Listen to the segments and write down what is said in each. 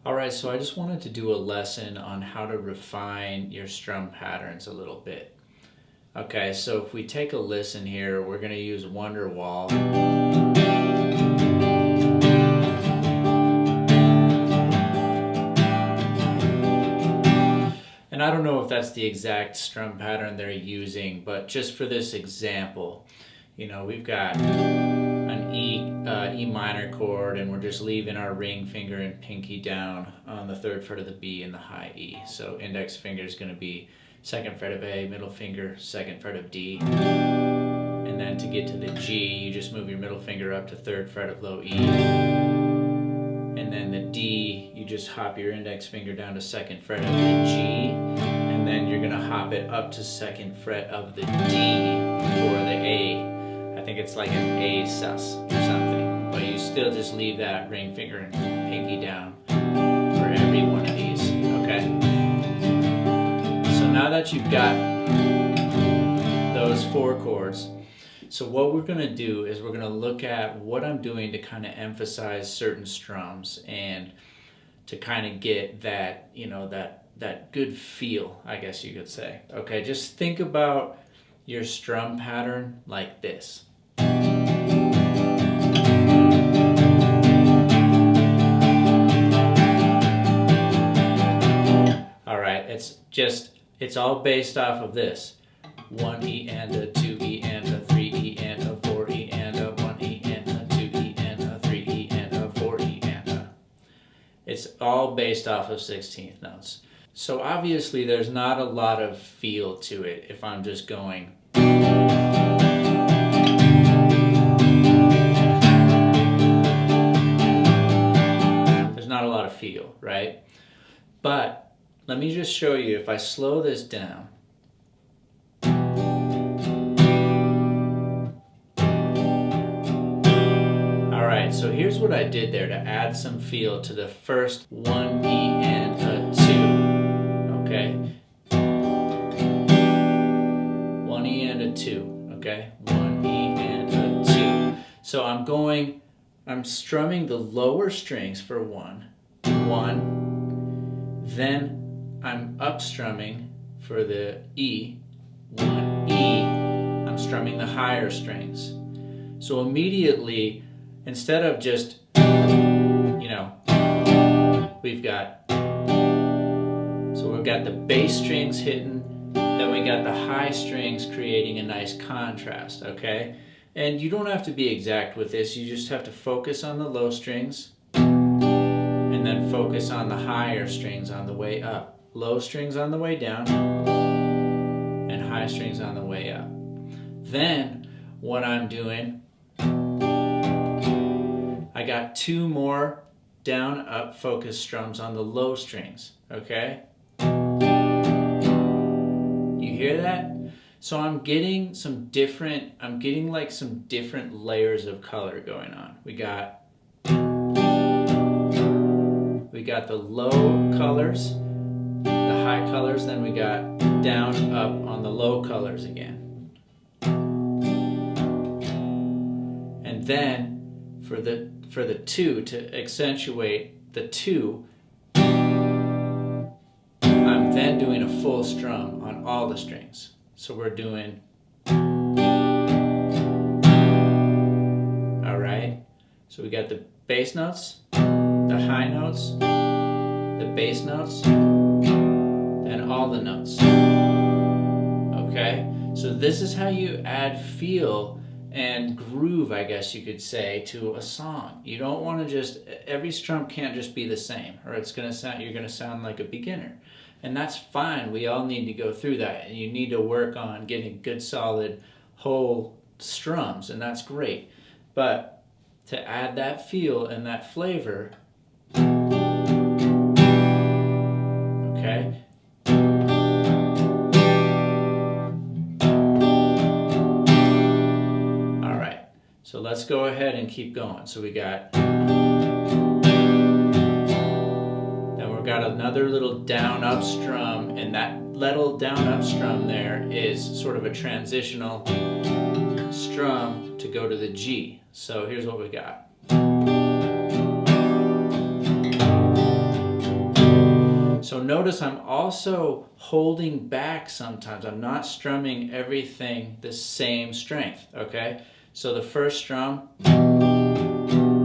Alright, so I just wanted to do a lesson on how to refine your strum patterns a little bit. Okay, so if we take a listen here, we're going to use Wonderwall. And I don't know if that's the exact strum pattern they're using, but just for this example, we've got an E minor chord, and we're just leaving our ring finger and pinky down on the 3rd fret of the B and the high E. So index finger is going to be 2nd fret of A, middle finger, 2nd fret of D. And then to get to the G, you just move your middle finger up to 3rd fret of low E. And then the D, you just hop your index finger down to 2nd fret of the G, and then you're going to hop it up to 2nd fret of the D for the A. I think it's like an A sus or something, but you still just leave that ring finger and pinky down for every one of these, okay? So now that you've got those 4 chords, so what we're going to do is we're going to look at what I'm doing to kind of emphasize certain strums and to kind of get that, that good feel, I guess you could say. Okay, just think about your strum pattern like this. All right, it's all based off of this. 1 E and a 2 E and a 3 E and a 4 E and a 1 E and a 2 E and a 3 E and a 4 E and a. It's all based off of 16th notes. So obviously there's not a lot of feel to it if I'm just going. There's not a lot of feel, right? But let me just show you, if I slow this down. So here's what I did there to add some feel to the first 1 E and a 2, okay? 1 E and a 2, okay? 1 E and a 2. So I'm strumming the lower strings for 1, then I'm up strumming for the E, 1 E, I'm strumming the higher strings. So immediately, instead of just, we've got the bass strings hitting, then we got the high strings creating a nice contrast, okay? And you don't have to be exact with this, you just have to focus on the low strings, and then focus on the higher strings on the way up. Low strings on the way down, and high strings on the way up. Then, what I'm doing, I got 2 more down up focus strums on the low strings, okay? You hear that? So I'm getting some different layers of color going on. We got the low colors, the high colors, then we got down up on the low colors again. And then for the 2, to accentuate the 2, I'm then doing a full strum on all the strings. So we're doing, all right? So we got the bass notes, the high notes, the bass notes, and all the notes. Okay? So this is how you add feel and groove, I guess you could say, to a song. You don't want to just, every strum can't just be the same, or you're going to sound like a beginner. And that's fine, we all need to go through that, and you need to work on getting good solid whole strums, and that's great. But to add that feel and that flavor, okay? So let's go ahead and keep going. So we got, then we've got another little down up strum, and that little down up strum there is sort of a transitional strum to go to the G. So here's what we got. So notice I'm also holding back sometimes. I'm not strumming everything the same strength, okay? So the first strum and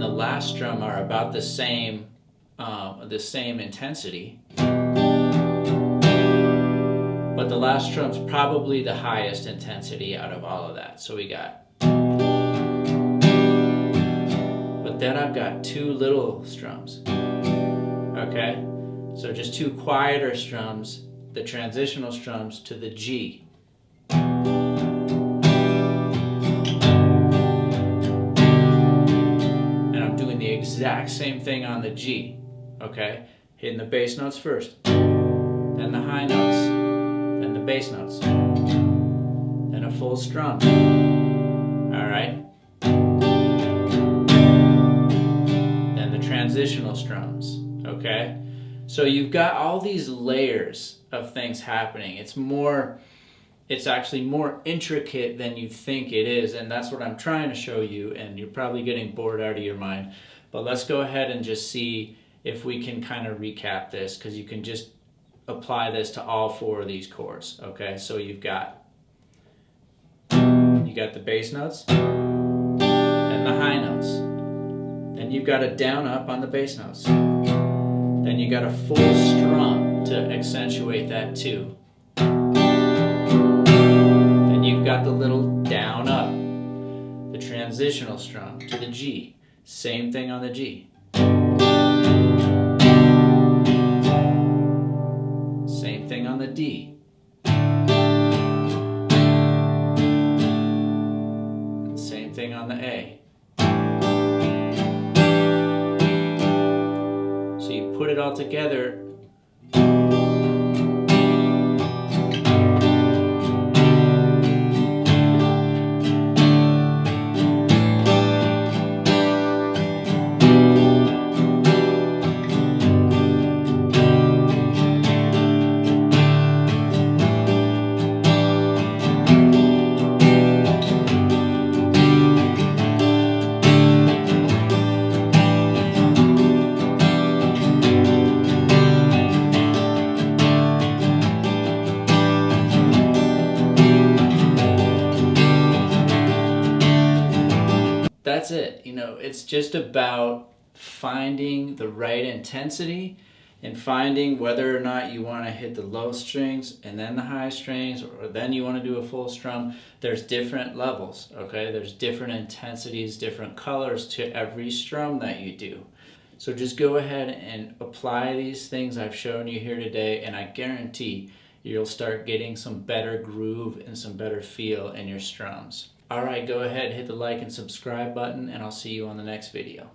the last strum are about the same intensity. But the last strum's probably the highest intensity out of all of that. So we got, but then I've got two little strums, okay? So just two quieter strums, the transitional strums to the G. And I'm doing the exact same thing on the G, okay? Hitting the bass notes first, then the high notes, then the bass notes, then a full strum, all right? Then the transitional strums, okay? So you've got all these layers of things happening. It's actually more intricate than you think it is, and that's what I'm trying to show you, and you're probably getting bored out of your mind. But let's go ahead and just see if we can kind of recap this, because you can just apply this to all four of these chords, okay? So you got the bass notes, then the high notes, then you've got a down up on the bass notes, then you got a full strum to accentuate that too, then you've got the little down up, the transitional strum to the G, same thing on the G. Same thing on the D. And same thing on the A. So you put it all together. That's it. You know, it's just about finding the right intensity and finding whether or not you want to hit the low strings and then the high strings, or then you want to do a full strum. There's different levels, okay? There's different intensities, different colors to every strum that you do. So just go ahead and apply these things I've shown you here today, and I guarantee you'll start getting some better groove and some better feel in your strums. All right, go ahead, hit the like and subscribe button, and I'll see you on the next video.